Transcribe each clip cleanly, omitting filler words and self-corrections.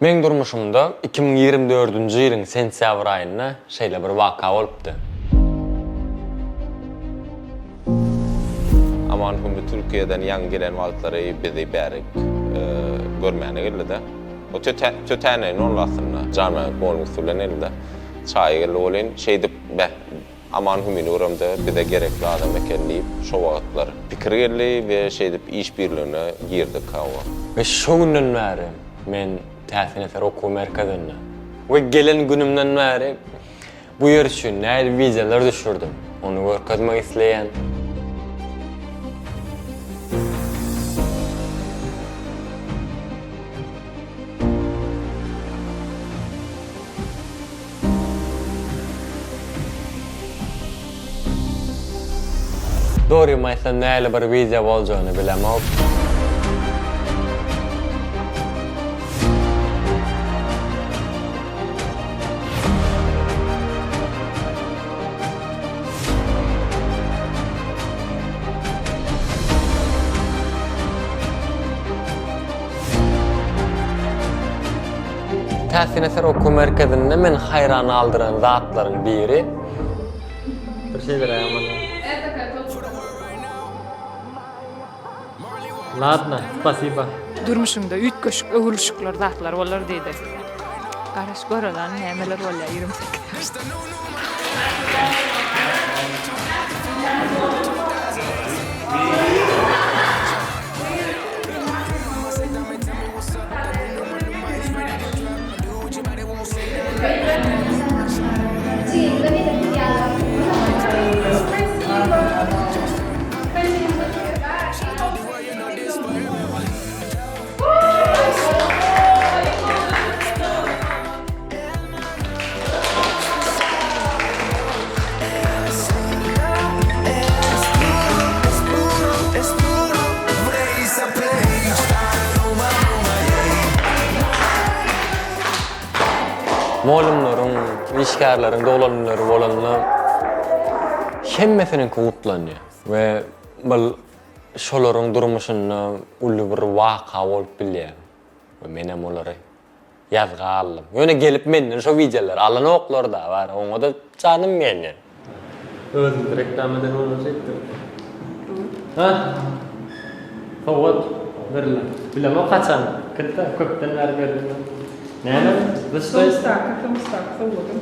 Men durmuşumda 2024-nji ýylyň sentýabr aýynda şeýle bir waka bolupdy. Aman hümü Türkiýeden ýaňy gelen wagtlary bizi bärik görmäne geldi. O tötäne nollasynda jama bolmak sulan elde. Çaý geldi bolan şeýdip aman hümini uramda bize gerekli adam ekenleyip şo wagtlar pikir geldi we şeýdip iş birligine girdik hawa. Ve şo günden bäri men täsirler okuw merkezinde. We gelen günümden bäri bu ýer üçin näde wizalar düşürdüm. Onu görkezmek isleýän Doğru mesela näle bir wiza boljagyny bilemok. Täsirler okuw merkezinde men hayran aldyran zatlaryň biri bir şeyler aýaman. Ладно, спасибо. Durmuşunda üç köşük övülüşükler zatlar bolar diýdi. Garaş görelan nämeler bolýar 28 ýaşda. Molumlaryň, işgärleriň, dolanlaryň bolanlar hemmesini kutlanýar we bu şolaryň durmuşyna uly bir waka bolup bilýär. We menem olary ýazga aldym. Ýöne gelip menden şo wideolar alan oklar da bar. Oňa da canım meni. Özüm reklam eden olacaktım. Ha? Fawat verle. Bilmem kaçan. Kıtta köpten verdim. Näme? Как-то заводом.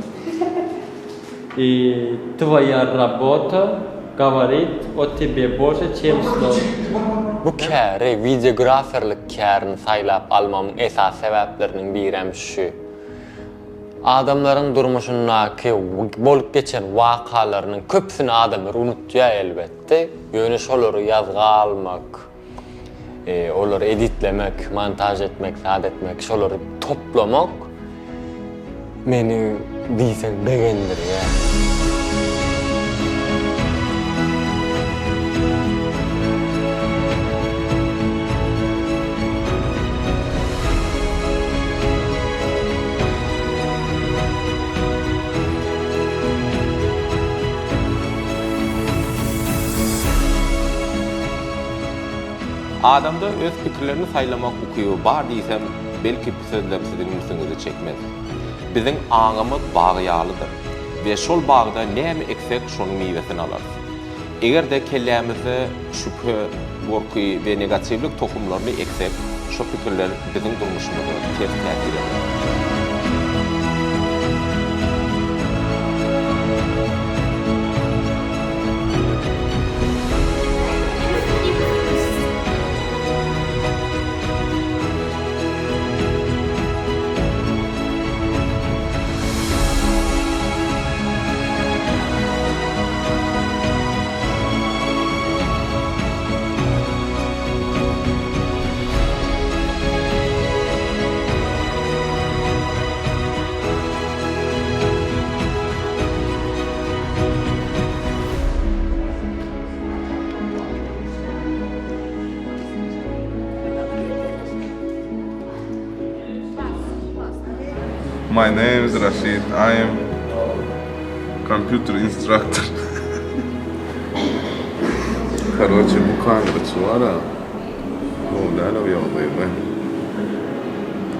И твоя работа говорит о тебе больше, чем слово. Bu käri videograferlik kärini saýlap almamyň esas sebäpleriniň birem şu. Adamlaryň durmuşyndaky bolup geçen wakalarynyň köpsini adamlar unutýar elbetde. Ýöne şolary ýazga almak, olary editlemek, montaj etmek, sad etmek, şolary toplamak meni diýsen begendir ya. Adamda öz pikirlerini saýlamak ukyby bar diýsem, belki bu sözler sizin ýüzüňizi çekmez. Biziň aňymyz bagyalydyr we şol bagda näme eksek şonuň miwesini alarys. Eger de kellämizi şüphe, gorky we negativlik tohumlaryny eksek, şo pikirler biziň durmuşymyza ters täsir eder. My name is Rashid. I am computer instructor. Короче, буквально чувара. Ну, да, я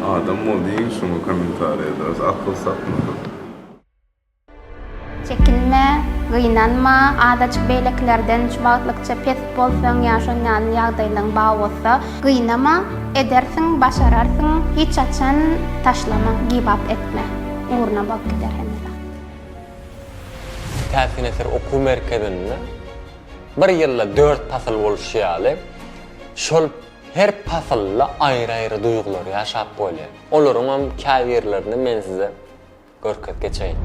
Adam olduğun şunu komentar ederiz. Akıl satmadı. Çekinme, gıynanma, adaçık beyleklerden çubaklıkça pes bolsaň ýaşanýan ýagdaýlaryň baý bolsa, gıynama, edersin, başararsın, hiç açan taşlama, give up etme. Uğruna bak gider hemde. Täsin eser okuw merkezinde bir ýylda 4 pasl boluşýaly. Şol her paslla aýry-aýry duýgular ýaşap bolýar. Olaryň hem käbirlerini men size görkezip geçeýin.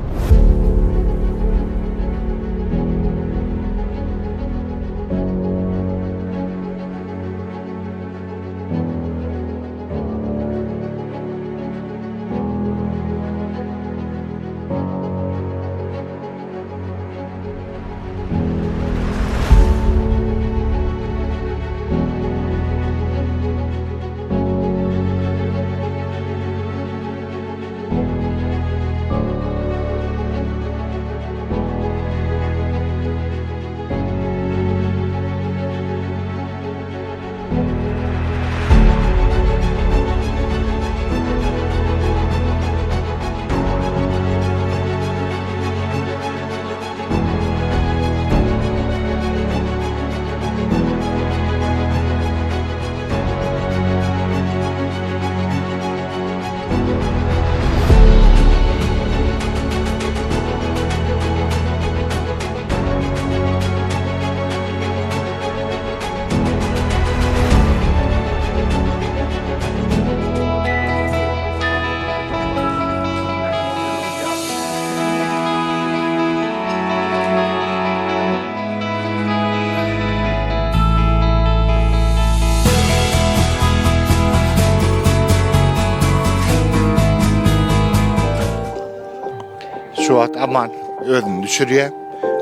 Şu wagt aman özüni düşürýär.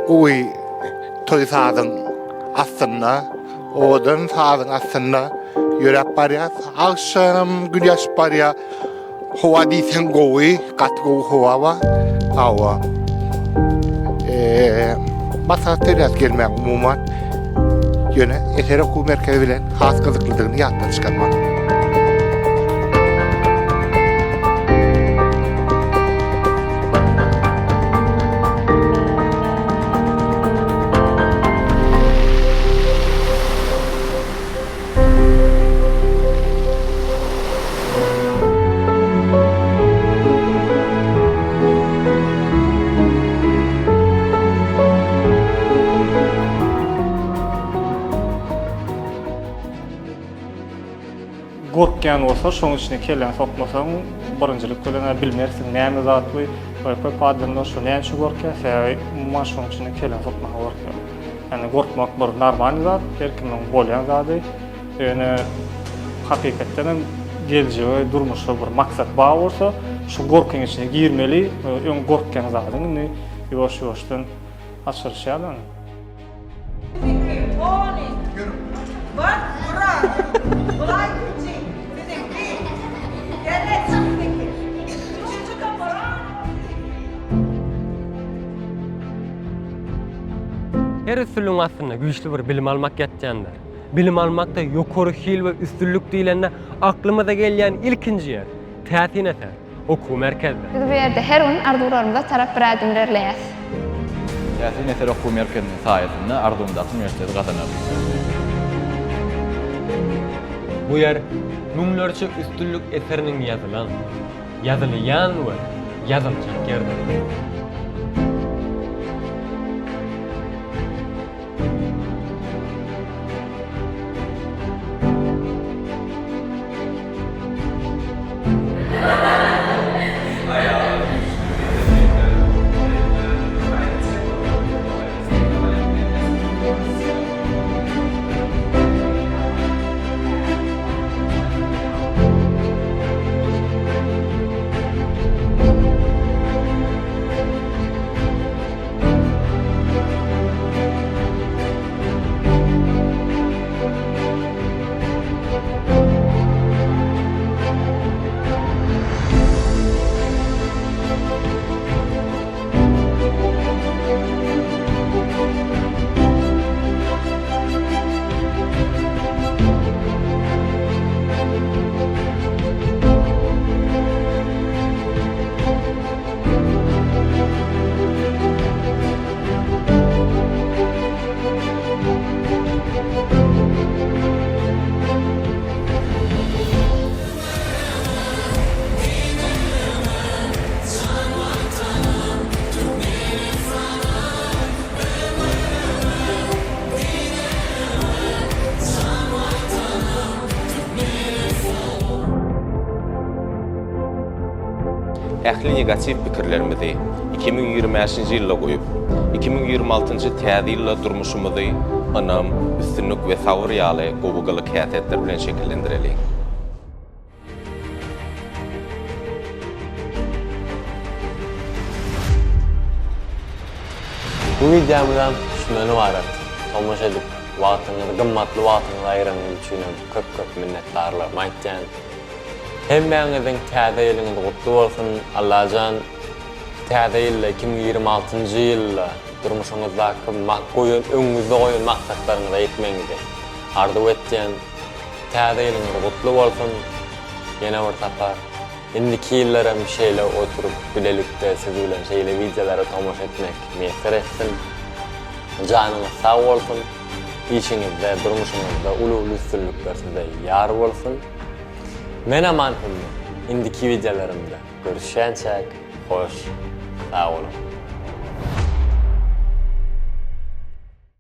Uy toy sadyň aslynda, odan sadyň aslynda ýörep barýar. Akşam güneş barýar. Howa diýsen gowy, gatgo howa wa. Hawa. Masa teras gelmek umuman ýöne eter okuw merkezi bilen has gyzyklydygyny ýatdan çykarmak. Gorkýan bolsa, şoň içine kelen sokmasaň, birinjilik bilen bilmersiň näme zat bu. Köpü padymda şu näçe gorkýar, sebäbi umman şoň içine kelen sokmak gorkýar. Yani gorkmak bir normal zat, herkimiň bolýan zady. Ýöne hakykatdan hem geljegi, durmuşa bir maksat bar bolsa, şu gorkyň içine girmeli, öň gorkýan zadyny ýoş-ýoşdan açyrşýar. Her üstünlüğün aslında güçlü bir bilim almak ýetýändir. Bilim almakda ýokary hil we üstünlük diýilende aklymyza gelýän ilkinji ýer täsin eser, okuw merkezleri. Biz bu ýerde her gün arzularymyza tarap bir adım ilerleýäs. Täsin eser okuw merkezinin saýasynda Arzuwdaky üniversiteti gazanýar. Bu yer müňlerçe üstünlük eseriniň ýazylýan we ýazyljak ýerdir. Ähli negativ pikirlerimizi 2025-nji ýylda goýup, 2026-njy täze ýylda durmuşymyzy anam, üstünlük we sabır ýaly gowy kätetler bilen şekillendirelim. Bu videomdan şundan ibaret. Tomosha edip wagtyňyzy, gymmatly wagtyňyzy aýranyň üçin köp minnetdarlyk aýtjan. Hemmeňiziň täze ýylyňyz gutly bolsun. Allahan täze ýylda 2026-njy ýylda durmuşyňyzdaky öňüňizde goýan maksatlaryňyza ýetmeňizi arzuw etjen. Täze ýylyňyz gutly bolsun. Ýene bir tapar. Indiki ýyllara şeýle oturup bilelikde siz bilen şeýle videolara tomosha etmek meýser etsin. Janyňyz sag bolsun. İşiňizde, durmuşyňyzda uly üstünlükler size ýar bolsun. Men aman indiki videolarymda görüşýänçek hoş, sag bolun.